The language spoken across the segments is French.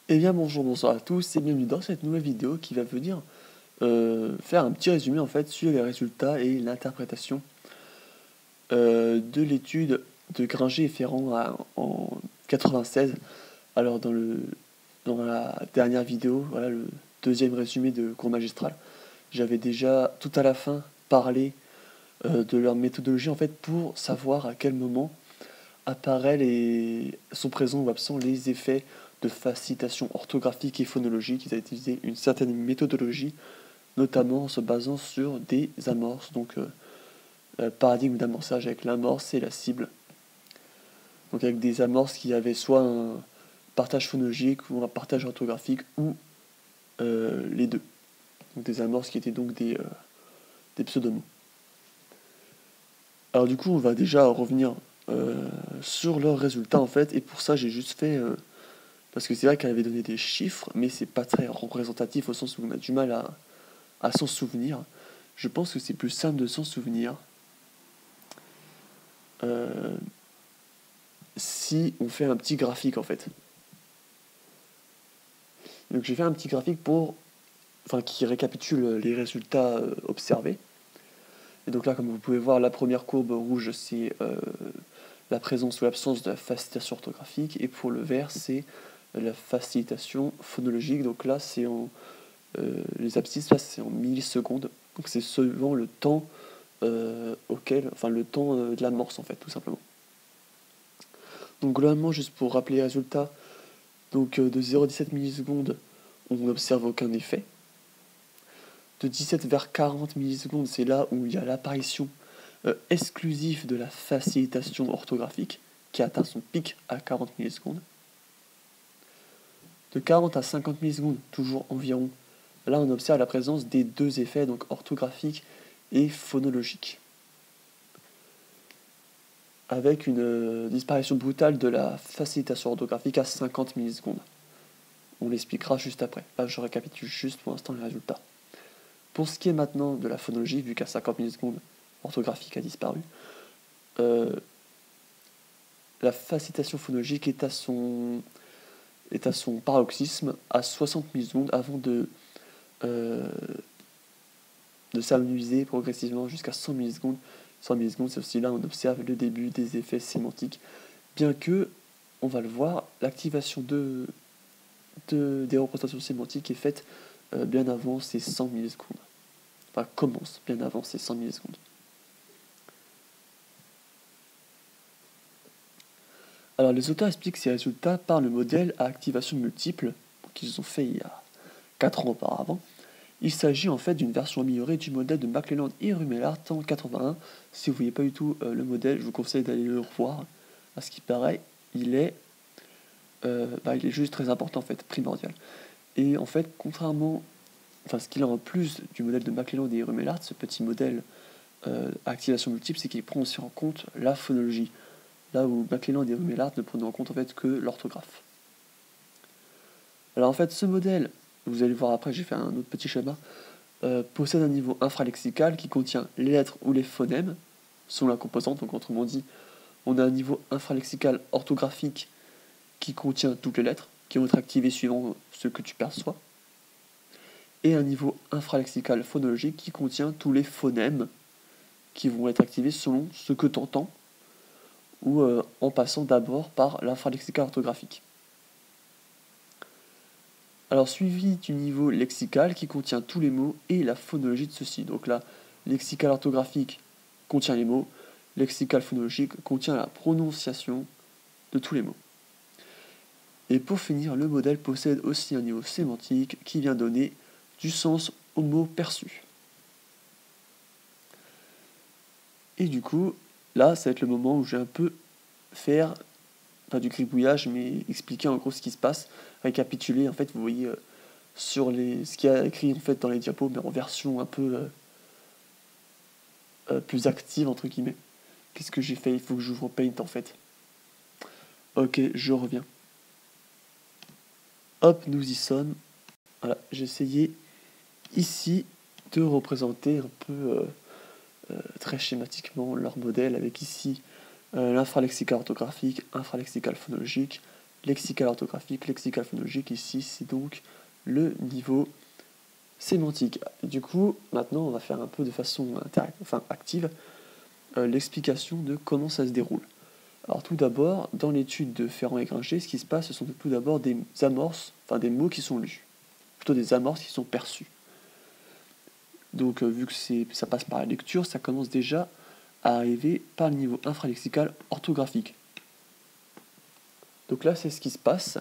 Eh bien bonjour, bonsoir à tous et bienvenue dans cette nouvelle vidéo qui va venir faire un petit résumé en fait sur les résultats et l'interprétation de l'étude de Gringer et Ferrand en 96. Alors dans la dernière vidéo, voilà le deuxième résumé de cours magistral, j'avais déjà tout à la fin parlé de leur méthodologie en fait pour savoir à quel moment sont présents ou absents les effets de facilitation orthographique et phonologique. Ils ont utilisé une certaine méthodologie, notamment en se basant sur des amorces, donc paradigme d'amorçage avec l'amorce et la cible. Donc avec des amorces qui avaient soit un partage phonologique ou un partage orthographique ou les deux. Donc des amorces qui étaient donc des pseudomots. Alors du coup, on va déjà revenir sur leurs résultats en fait, et pour ça j'ai juste fait parce que c'est vrai qu'elle avait donné des chiffres, mais c'est pas très représentatif au sens où on a du mal à s'en souvenir. Je pense que c'est plus simple de s'en souvenir si on fait un petit graphique en fait. Donc j'ai fait un petit graphique qui récapitule les résultats observés. Et donc là, comme vous pouvez voir, la première courbe rouge, c'est la présence ou l'absence de la facilitation orthographique, et pour le vert, c'est la facilitation phonologique. Donc là, c'est les abscisses, là, c'est en millisecondes. Donc c'est selon le temps le temps de l'amorce en fait, tout simplement. Donc globalement, juste pour rappeler les résultats, donc de 0,17 millisecondes, on n'observe aucun effet. De 17 vers 40 millisecondes, c'est là où il y a l'apparition exclusive de la facilitation orthographique, qui atteint son pic à 40 millisecondes. De 40 à 50 millisecondes, toujours environ, là on observe la présence des deux effets, donc orthographique et phonologique, avec une disparition brutale de la facilitation orthographique à 50 millisecondes. On l'expliquera juste après. Là, je récapitule juste pour l'instant les résultats. Pour ce qui est maintenant de la phonologie, vu qu'à 50 millisecondes, orthographique a disparu, la facilitation phonologique est à son paroxysme à 60 millisecondes avant de s'amenuiser progressivement jusqu'à 100 millisecondes. 100 millisecondes, c'est aussi là où on observe le début des effets sémantiques, bien que, on va le voir, l'activation des représentations sémantiques est faite bien avant ces 100 millisecondes. Enfin, commence bien avant ces 100 millisecondes. Alors, les auteurs expliquent ces résultats par le modèle à activation multiple qu'ils ont fait il y a 4 ans auparavant. Il s'agit en fait d'une version améliorée du modèle de McClelland et Rumelart en 81. Si vous ne voyez pas du tout le modèle, je vous conseille d'aller le revoir. À ce qui paraît, il est juste très important en fait, primordial. Et en fait, ce qu'il a en plus du modèle de McClelland et Rumelart, ce petit modèle à activation multiple, c'est qu'il prend aussi en compte la phonologie. Là où McClelland et Rumelart ne prenaient en compte en fait que l'orthographe. Alors en fait, ce modèle, vous allez voir après, j'ai fait un autre petit schéma, possède un niveau infralexical qui contient les lettres ou les phonèmes, selon la composante. Donc autrement dit, on a un niveau infralexical orthographique qui contient toutes les lettres, qui vont être activées suivant ce que tu perçois, et un niveau infralexical phonologique qui contient tous les phonèmes qui vont être activés selon ce que tu entends, ou en passant d'abord par l'infralexical orthographique. Alors suivi du niveau lexical qui contient tous les mots et la phonologie de ceux-ci. Donc là, lexical orthographique contient les mots, lexical phonologique contient la prononciation de tous les mots. Et pour finir, le modèle possède aussi un niveau sémantique qui vient donner du sens aux mots perçus. Et du coup, là, ça va être le moment où je vais un peu faire, pas du gribouillage, mais expliquer en gros ce qui se passe, récapituler. En fait, vous voyez sur ce qu'il y a écrit en fait dans les diapos, mais en version un peu plus active entre guillemets. Qu'est-ce que j'ai fait? Il faut que j'ouvre Paint en fait. Ok, je reviens. Hop, nous y sommes. Voilà, j'ai essayé ici de représenter un peu très schématiquement leur modèle avec ici l'infralexical orthographique, infralexical phonologique, lexical orthographique, lexical phonologique. Ici, c'est donc le niveau sémantique. Du coup, maintenant, on va faire un peu de façon active l'explication de comment ça se déroule. Alors tout d'abord, dans l'étude de Ferrand et Gringer, ce qui se passe, ce sont tout d'abord des amorces, enfin des mots qui sont lus, plutôt des amorces qui sont perçus. Donc vu que ça passe par la lecture, ça commence déjà à arriver par le niveau infralexical orthographique. Donc là, c'est ce qui se passe.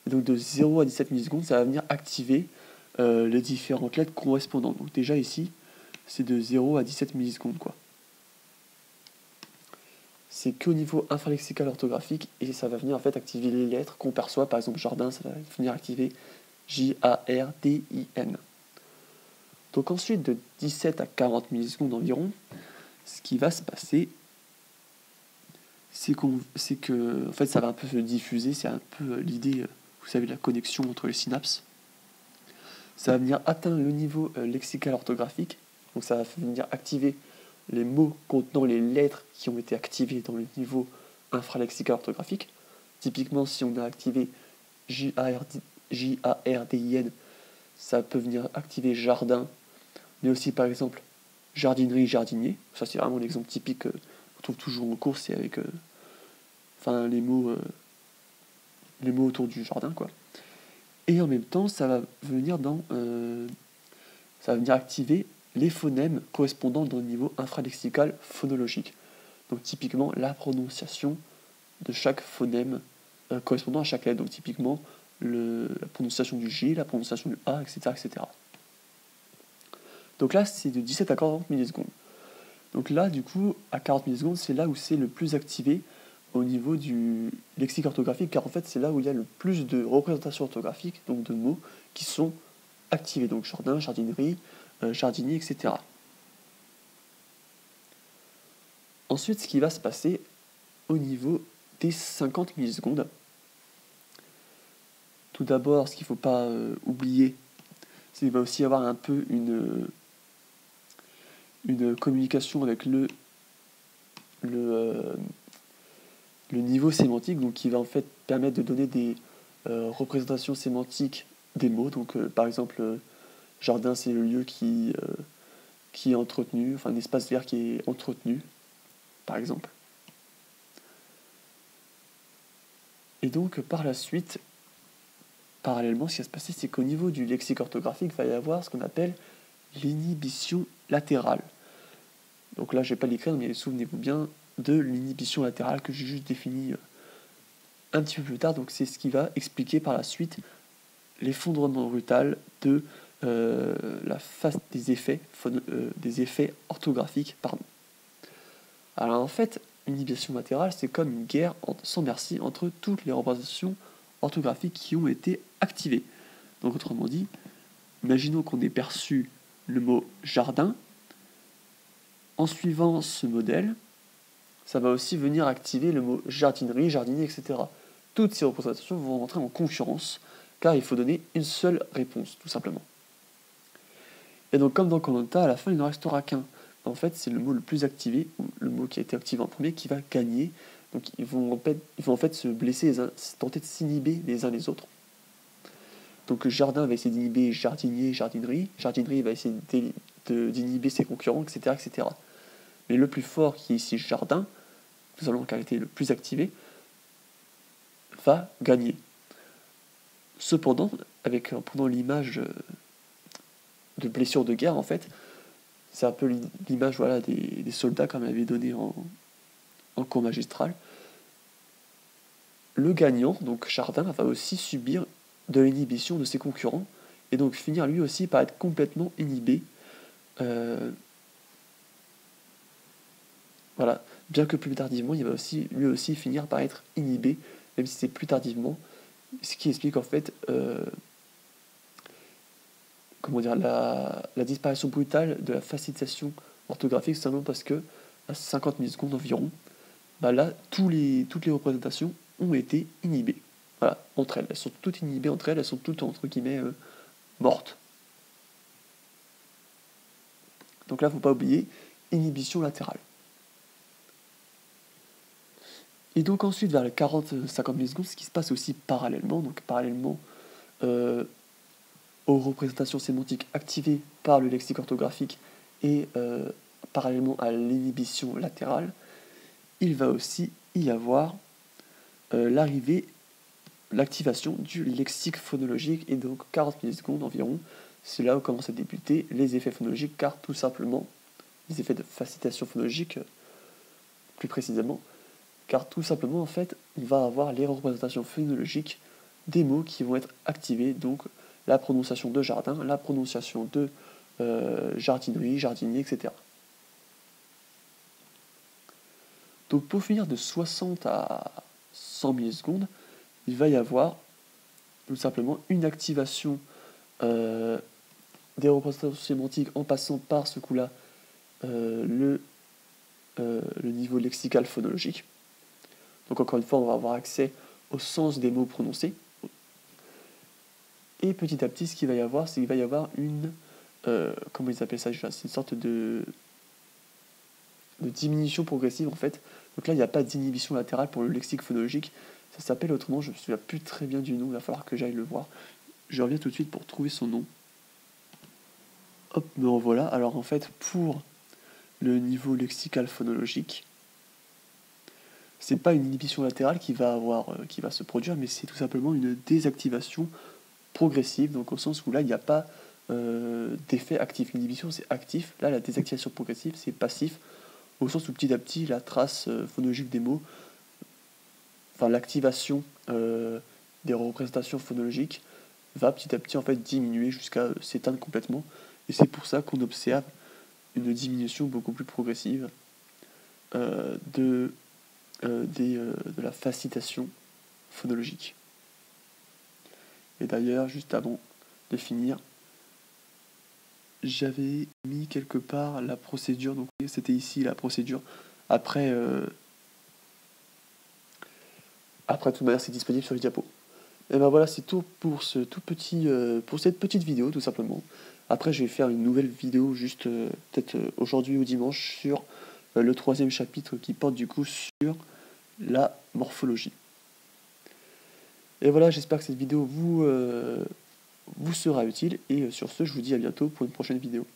Et donc de 0 à 17 millisecondes, ça va venir activer les différentes lettres correspondantes. Donc déjà ici, c'est de 0 à 17 millisecondes, quoi. C'est qu'au niveau infralexical orthographique, et ça va venir en fait activer les lettres qu'on perçoit. Par exemple, jardin, ça va venir activer J-A-R-D-I-N. Donc ensuite, de 17 à 40 millisecondes environ, ce qui va se passer, c'est que en fait, ça va un peu se diffuser. C'est un peu l'idée, vous savez, de la connexion entre les synapses. Ça va venir atteindre le niveau lexical orthographique. Donc ça va venir activer les mots contenant les lettres qui ont été activées dans le niveau infralexical orthographique. Typiquement, si on a activé J-A-R-D-I-N, ça peut venir activer jardin, mais aussi par exemple jardinerie, jardinier. Ça, c'est vraiment l'exemple typique qu'on trouve toujours en cours, c'est avec les mots autour du jardin, quoi. Et en même temps, ça va venir activer les phonèmes correspondant dans le niveau infralexical phonologique. Donc typiquement la prononciation de chaque phonème correspondant à chaque lettre. Donc typiquement la prononciation du J, la prononciation du A, etc. etc. Donc là, c'est de 17 à 40 millisecondes. Donc là, du coup, à 40 millisecondes, c'est là où c'est le plus activé au niveau du lexique orthographique, car en fait, c'est là où il y a le plus de représentations orthographiques, donc de mots, qui sont activés. Donc jardin, jardinerie, jardinier, etc. Ensuite, ce qui va se passer au niveau des 50 millisecondes. Tout d'abord, ce qu'il ne faut pas oublier, c'est qu'il va aussi y avoir un peu une communication avec le niveau sémantique, donc qui va en fait permettre de donner des représentations sémantiques des mots. Donc par exemple, jardin, c'est le lieu qui est entretenu, enfin un espace vert qui est entretenu, par exemple. Et donc par la suite, parallèlement, ce qui va se passer, c'est qu'au niveau du lexique orthographique, il va y avoir ce qu'on appelle l'inhibition latérale. Donc là, je ne vais pas l'écrire, mais souvenez-vous bien de l'inhibition latérale que j'ai juste définie un petit peu plus tard. Donc c'est ce qui va expliquer par la suite l'effondrement brutal de la phase des effets orthographiques. Alors en fait, l'inhibition latérale, c'est comme une guerre sans merci entre toutes les représentations orthographiques qui ont été activées. Donc autrement dit, imaginons qu'on ait perçu le mot jardin. En suivant ce modèle, ça va aussi venir activer le mot jardinerie, jardinier, etc. Toutes ces représentations vont rentrer en concurrence, car il faut donner une seule réponse, tout simplement. Et donc, comme dans Koh-Lanta, à la fin, il n'en restera qu'un. En fait, c'est le mot le plus activé, ou le mot qui a été activé en premier, qui va gagner. Donc, ils vont en fait se blesser, tenter de s'inhiber les uns les autres. Donc, jardin va essayer d'inhiber jardinier, jardinerie. Jardinerie va essayer d'inhiber ses concurrents, etc., etc. Mais le plus fort, qui est ici jardin, tout simplement car il était le plus activé, va gagner. Cependant, en prenant l'image de blessure de guerre, en fait, c'est un peu l'image des soldats comme on avait donné en cours magistral. Le gagnant, donc Jardin, va aussi subir de l'inhibition de ses concurrents et donc finir lui aussi par être complètement inhibé. Voilà, bien que plus tardivement, il va lui aussi finir par être inhibé, même si c'est plus tardivement, ce qui explique en fait la disparition brutale de la facilitation orthographique, simplement parce que à 50 millisecondes environ, là, toutes les représentations ont été inhibées. Voilà, entre elles. Elles sont toutes inhibées entre elles, elles sont toutes, entre guillemets, mortes. Donc là, il ne faut pas oublier, inhibition latérale. Et donc ensuite, vers les 40-50 millisecondes, ce qui se passe aussi parallèlement, donc parallèlement aux représentations sémantiques activées par le lexique orthographique et parallèlement à l'inhibition latérale, il va aussi y avoir l'activation du lexique phonologique, et donc 40 millisecondes environ, c'est là où commencent à débuter les effets phonologiques, car tout simplement, les effets de facilitation phonologique, plus précisément, car tout simplement, en fait, on va avoir les représentations phonologiques des mots qui vont être activés, donc la prononciation de jardin, la prononciation de jardinerie, jardinier, etc. Donc pour finir de 60 à 100 millisecondes, il va y avoir tout simplement une activation des représentations sémantiques en passant par ce coup-là le niveau lexical phonologique. Donc encore une fois, on va avoir accès au sens des mots prononcés. Et petit à petit, ce qu'il va y avoir, c'est qu'il va y avoir une... comment ils appellent ça déjà ? C'est une sorte de diminution progressive en fait. Donc là, il n'y a pas d'inhibition latérale pour le lexique phonologique. Ça s'appelle autrement, je ne me souviens plus très bien du nom, il va falloir que j'aille le voir. Je reviens tout de suite pour trouver son nom. Hop, me revoilà. Alors en fait, pour le niveau lexical phonologique, c'est pas une inhibition latérale qui va se produire, mais c'est tout simplement une désactivation progressive, donc au sens où là, il n'y a pas d'effet actif. L'inhibition, c'est actif. Là, la désactivation progressive, c'est passif, au sens où petit à petit, la trace phonologique des mots, enfin l'activation des représentations phonologiques, va petit à petit en fait diminuer jusqu'à s'éteindre complètement. Et c'est pour ça qu'on observe une diminution beaucoup plus progressive de la facilitation phonologique. Et d'ailleurs, juste avant de finir, j'avais mis quelque part la procédure, donc c'était ici la procédure. Après, de toute manière, c'est disponible sur le diapo. Et ben voilà, c'est tout pour pour cette petite vidéo, tout simplement. Après, je vais faire une nouvelle vidéo, juste peut-être aujourd'hui ou dimanche, sur le 3e chapitre qui porte du coup sur la morphologie. Et voilà, j'espère que cette vidéo vous sera utile, et sur ce, je vous dis à bientôt pour une prochaine vidéo.